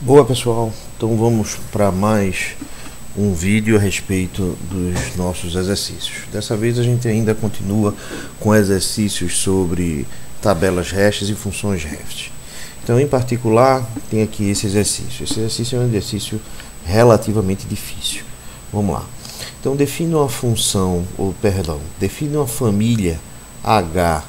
Boa pessoal, então vamos para mais um vídeo a respeito dos nossos exercícios. Dessa vez a gente ainda continua com exercícios sobre tabelas REST e funções REST. Então, em particular, tem aqui esse exercício. Esse exercício é um exercício relativamente difícil. Vamos lá. Então, defina uma família H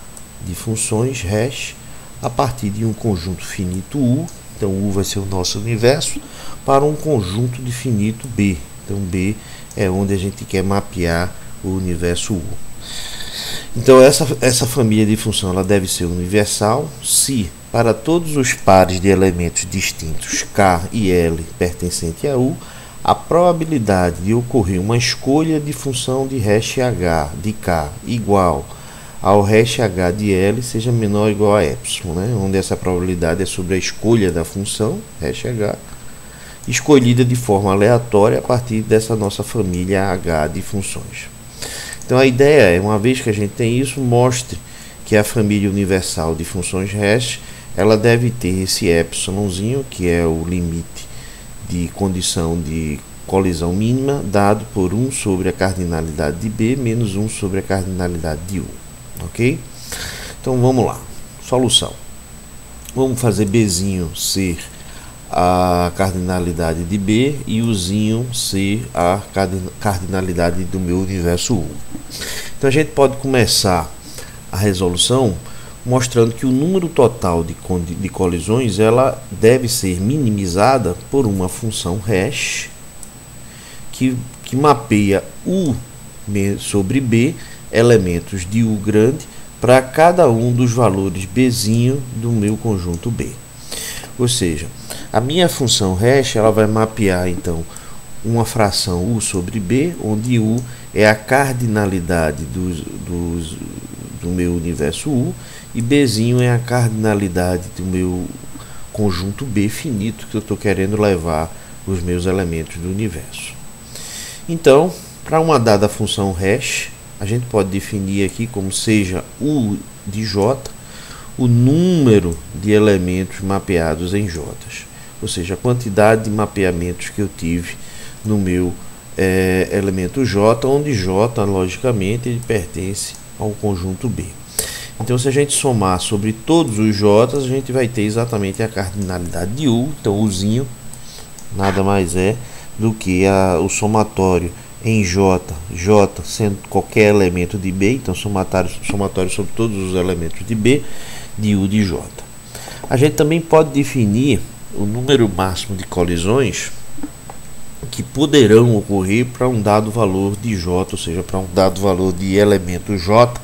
de funções REST a partir de um conjunto finito U. Então, U vai ser o nosso universo, para um conjunto de finito B. Então, B é onde a gente quer mapear o universo U. Então, essa família de função ela deve ser universal se, para todos os pares de elementos distintos K e L pertencente a U, a probabilidade de ocorrer uma escolha de função de REST H de K igual ao REST H de L seja menor ou igual a epsilon, onde essa probabilidade é sobre a escolha da função REST H, escolhida de forma aleatória a partir dessa nossa família H de funções. Então a ideia é, uma vez que a gente tem isso, mostre que a família universal de funções REST ela deve ter esse epsilonzinho, que é o limite de condição de colisão mínima, dado por 1 sobre a cardinalidade de B menos 1 sobre a cardinalidade de U. Ok? Então vamos lá. Solução. Vamos fazer Bzinho ser a cardinalidade de B e Uzinho ser a cardinalidade do meu universo U. Então a gente pode começar a resolução mostrando que o número total de colisões ela deve ser minimizada por uma função REST que mapeia U sobre B elementos de U grande para cada um dos valores Bzinho do meu conjunto B. Ou seja, a minha função REST ela vai mapear então uma fração U sobre B, onde U é a cardinalidade do meu universo U e Bzinho é a cardinalidade do meu conjunto B finito que eu estou querendo levar os meus elementos do universo. Então, para uma dada função REST, a gente pode definir aqui como seja U de J o número de elementos mapeados em J, ou seja, a quantidade de mapeamentos que eu tive no meu elemento J, onde J, logicamente, ele pertence ao conjunto B. Então, se a gente somar sobre todos os J, a gente vai ter exatamente a cardinalidade de U. Então, Uzinho nada mais é do que o somatório em J sendo qualquer elemento de B, então somatório sobre todos os elementos de B, de U de J. A gente também pode definir o número máximo de colisões que poderão ocorrer para um dado valor de J, ou seja, para um dado valor de elemento J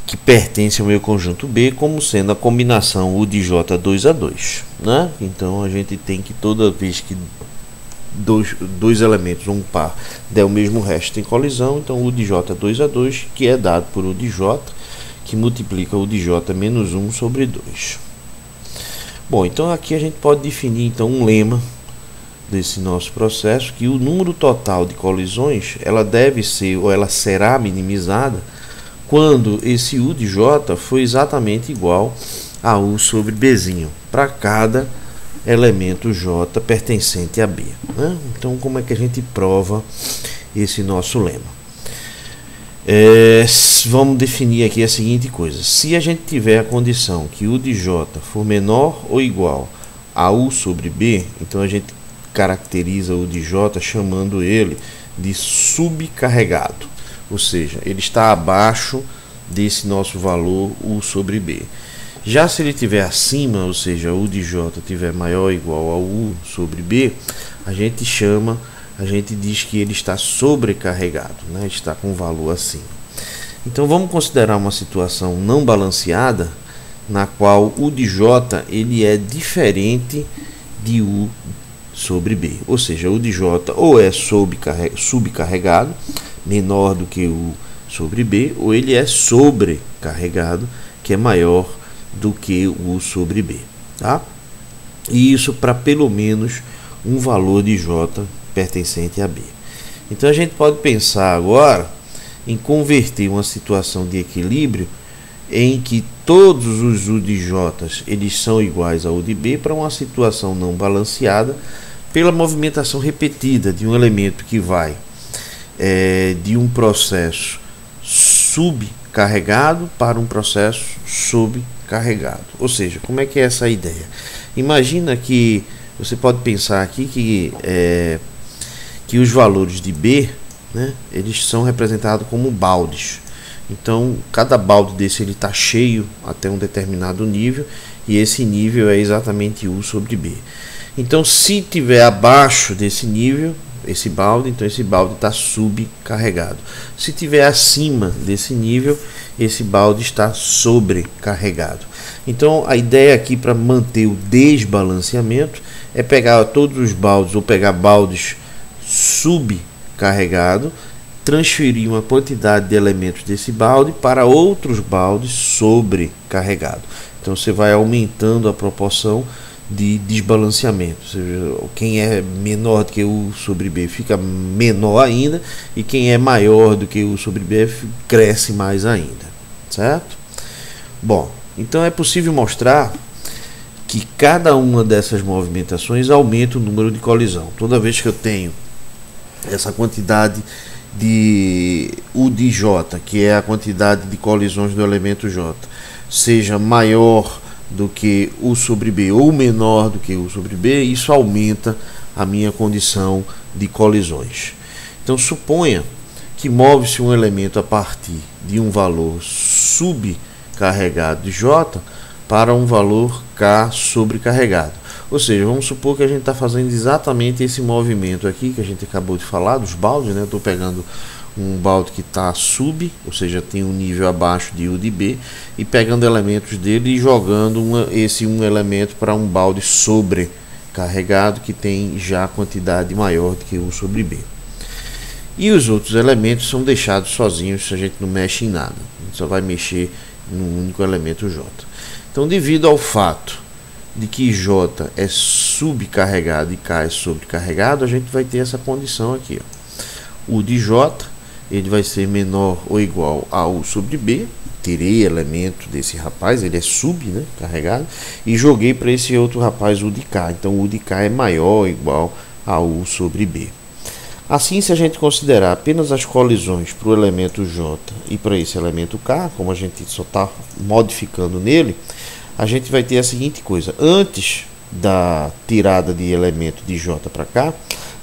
que pertence ao meu conjunto B, como sendo a combinação U de J 2 a 2, Então a gente tem que toda vez que dois elementos, um par, der o mesmo resto em colisão, então U de J 2 a 2, que é dado por U de J, que multiplica U de J menos 1 sobre 2. Bom, então aqui a gente pode definir então um lema desse nosso processo, que o número total de colisões, ela deve ser, ou ela será minimizada, quando esse U de J for exatamente igual a U sobre Bzinho, para cada elemento J pertencente a B. Então, como é que a gente prova esse nosso lema? Vamos definir aqui a seguinte coisa: se a gente tiver a condição que U de J for menor ou igual a U sobre B, então a gente caracteriza U de J chamando ele de subcarregado, ou seja, ele está abaixo desse nosso valor U sobre B. Já se ele estiver acima, ou seja, U de J estiver maior ou igual a U sobre B, a gente diz que ele está sobrecarregado, está com valor acima. Então vamos considerar uma situação não balanceada, na qual U de J ele é diferente de U sobre B, ou seja, U de J ou é subcarregado, menor do que U sobre B, ou ele é sobrecarregado, que é maior do que U sobre B, E isso para pelo menos um valor de J pertencente a B. Então a gente pode pensar agora em converter uma situação de equilíbrio em que todos os U de J eles são iguais a U de B, para uma situação não balanceada pela movimentação repetida de um elemento que vai de um processo subcarregado para um processo sobrecarregado. Ou seja, como é que é essa ideia? Imagina que você pode pensar aqui que os valores de B, né, eles são representados como baldes. Então, cada balde desse ele está cheio até um determinado nível, e esse nível é exatamente U sobre B. Então, se tiver abaixo desse nível, esse balde, então esse balde está subcarregado. Se tiver acima desse nível, esse balde está sobrecarregado. Então, a ideia aqui para manter o desbalanceamento é pegar todos os baldes, ou pegar baldes subcarregados, transferir uma quantidade de elementos desse balde para outros baldes sobrecarregados. Então você vai aumentando a proporção de desbalanceamento, ou seja, quem é menor do que U sobre B fica menor ainda, e quem é maior do que U sobre B cresce mais ainda, certo? Bom, então é possível mostrar que cada uma dessas movimentações aumenta o número de colisão. Toda vez que eu tenho essa quantidade de U de J, que é a quantidade de colisões do elemento J, seja maior do que U sobre B ou menor do que U sobre B, isso aumenta a minha condição de colisões. Então suponha que move-se um elemento a partir de um valor subcarregado de J para um valor K sobrecarregado. Ou seja, vamos supor que a gente está fazendo exatamente esse movimento aqui que a gente acabou de falar, dos baldes, né? Estou pegando um balde que está sub, ou seja, tem um nível abaixo de U de B, e pegando elementos dele e jogando esse elemento para um balde sobrecarregado que tem já quantidade maior do que U sobre B. E os outros elementos são deixados sozinhos, se a gente não mexe em nada. A gente só vai mexer no único elemento J. Então, devido ao fato de que J é subcarregado e K é sobrecarregado, a gente vai ter essa condição aqui, ó. U de J ele vai ser menor ou igual a U sobre B. Tirei elemento desse rapaz, ele é sub, né, carregado, e joguei para esse outro rapaz U de K. Então U de K é maior ou igual a U sobre B. Assim, se a gente considerar apenas as colisões para o elemento J e para esse elemento K, como a gente só está modificando nele, a gente vai ter a seguinte coisa: antes da tirada de elemento de J para cá,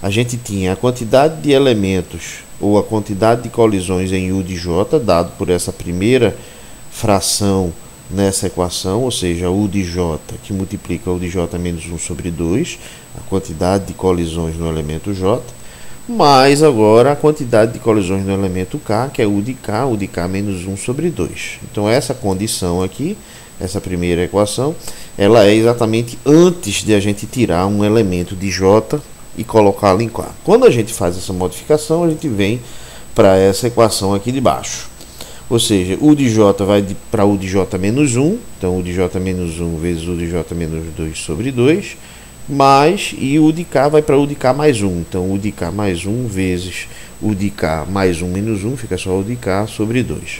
a gente tinha a quantidade de elementos ou a quantidade de colisões em U de J, dado por essa primeira fração nessa equação, ou seja, U de J que multiplica U de J menos 1 sobre 2, a quantidade de colisões no elemento J, mais agora a quantidade de colisões no elemento K, que é U de K menos 1 sobre 2. Então essa condição aqui, essa primeira equação, ela é exatamente antes de a gente tirar um elemento de J e colocá-lo em K. Quando a gente faz essa modificação, a gente vem para essa equação aqui de baixo. Ou seja, U de J vai para U de J menos 1, então U de J menos 1 vezes U de J menos 2 sobre 2, mais, e U de K vai para U de K mais 1, então U de K mais 1 vezes U de K mais 1 menos 1, fica só U de K sobre 2.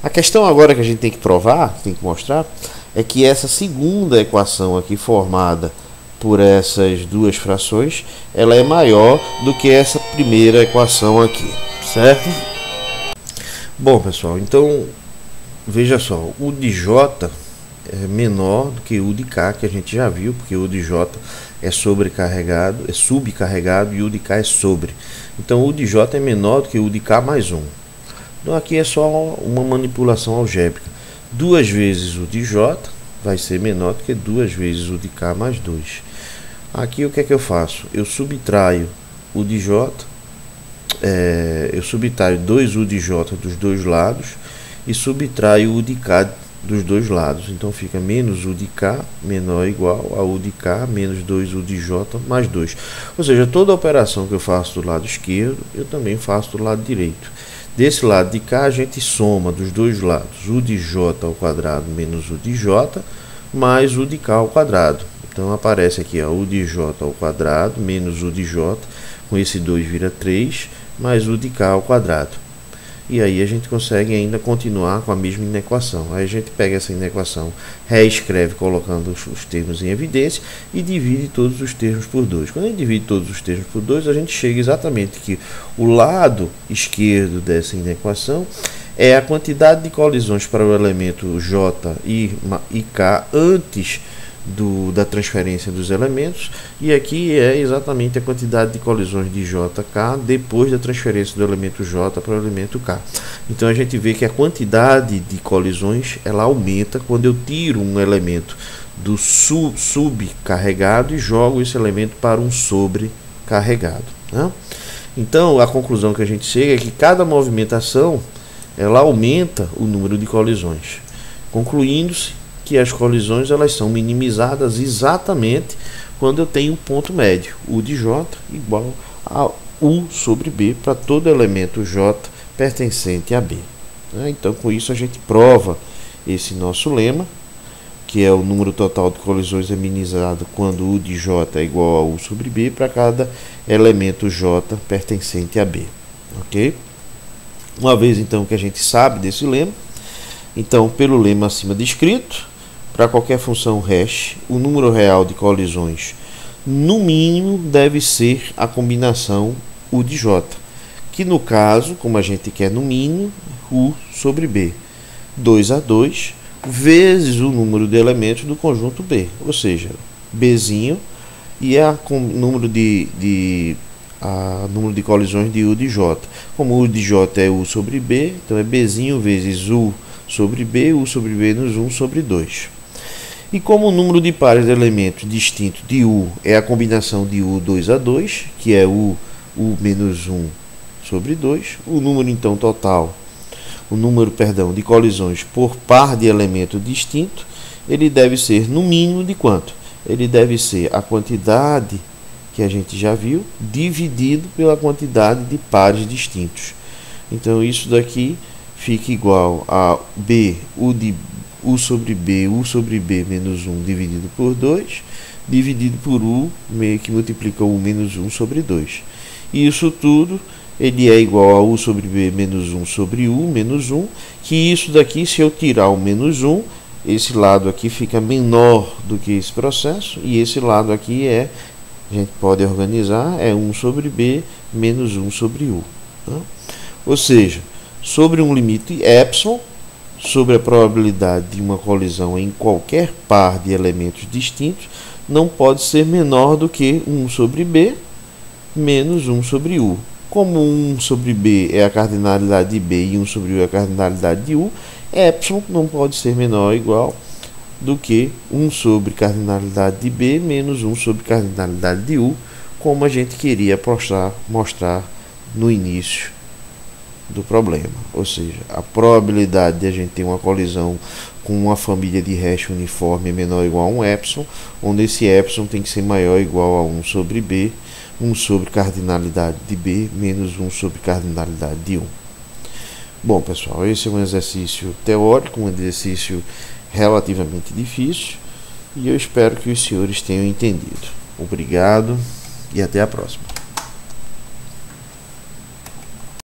A questão agora que a gente tem que provar, tem que mostrar, é que essa segunda equação aqui formada por essas duas frações, ela é maior do que essa primeira equação aqui, certo? Bom, pessoal, então veja só, U de J é menor do que U de K, que a gente já viu, porque U de J é sobrecarregado, é subcarregado, e U de K é sobre. Então U de J é menor do que U de K mais 1. Então aqui é só uma manipulação algébrica. 2 vezes U de J vai ser menor do que 2 vezes U de K mais 2. Aqui o que é que eu faço? Eu subtraio U de J, eu subtraio 2U de J dos dois lados e subtraio U de K dos dois lados. Então fica menos U de K menor ou igual a U de K menos 2U de J mais 2. Ou seja, toda operação que eu faço do lado esquerdo, eu também faço do lado direito. Desse lado de cá, a gente soma dos dois lados U de J ao quadrado menos U de J mais U de K ao quadrado. Então aparece aqui, ó, U de J ao quadrado menos U de J, com esse 2 vira 3, mais U de K ao quadrado. e aí a gente consegue ainda continuar com a mesma inequação. Aí a gente pega essa inequação, reescreve colocando os termos em evidência e divide todos os termos por 2. Quando a gente divide todos os termos por 2, a gente chega exatamente que o lado esquerdo dessa inequação é a quantidade de colisões para o elemento J e K antes da transferência dos elementos, e aqui é exatamente a quantidade de colisões de JK depois da transferência do elemento J para o elemento K. Então a gente vê que a quantidade de colisões ela aumenta quando eu tiro um elemento do subcarregado e jogo esse elemento para um sobrecarregado, né? Então a conclusão que a gente chega é que cada movimentação ela aumenta o número de colisões, concluindo-se que as colisões elas são minimizadas exatamente quando eu tenho um ponto médio, U de J igual a U sobre B para todo elemento J pertencente a B. Então com isso a gente prova esse nosso lema, que é o número total de colisões é minimizado quando U de J é igual a U sobre B para cada elemento J pertencente a B. Ok? Uma vez então que a gente sabe desse lema, então pelo lema acima descrito, para qualquer função hash, o número real de colisões no mínimo deve ser a combinação U de J, que no caso, como a gente quer no mínimo, U sobre B, 2 a 2 vezes o número de elementos do conjunto B, ou seja, Bzinho e número de colisões de U de J. Como U de J é U sobre B, então é Bzinho vezes U sobre B, U sobre B menos 1 sobre 2. E como o número de pares de elementos distintos de U é a combinação de U 2 a 2, que é U menos 1 sobre 2, o número então total, de colisões por par de elemento distinto, ele deve ser no mínimo de quanto? Ele deve ser a quantidade que a gente já viu, dividido pela quantidade de pares distintos. Então isso daqui fica igual a B, U sobre B menos 1 dividido por 2, dividido por U, que multiplica U menos 1 sobre 2. E isso tudo, ele é igual a U sobre B menos 1 sobre U menos 1, que isso daqui, se eu tirar o menos 1, esse lado aqui fica menor do que esse processo, e esse lado aqui a gente pode organizar, é 1 sobre B menos 1 sobre U. Tá? Ou seja, sobre um limite epsilon, sobre a probabilidade de uma colisão em qualquer par de elementos distintos, não pode ser menor do que 1 sobre B menos 1 sobre U. Como 1 sobre B é a cardinalidade de B e 1 sobre U é a cardinalidade de U, epsilon não pode ser menor ou igual do que 1 sobre cardinalidade de B menos 1 sobre cardinalidade de U, como a gente queria mostrar no início do problema. Ou seja, a probabilidade de a gente ter uma colisão com uma família de hash uniforme é menor ou igual a 1 epsilon, onde esse epsilon tem que ser maior ou igual a 1 sobre B, 1 sobre cardinalidade de B menos 1 sobre cardinalidade de 1. Bom, pessoal, esse é um exercício teórico, um exercício relativamente difícil, e eu espero que os senhores tenham entendido. Obrigado e até a próxima.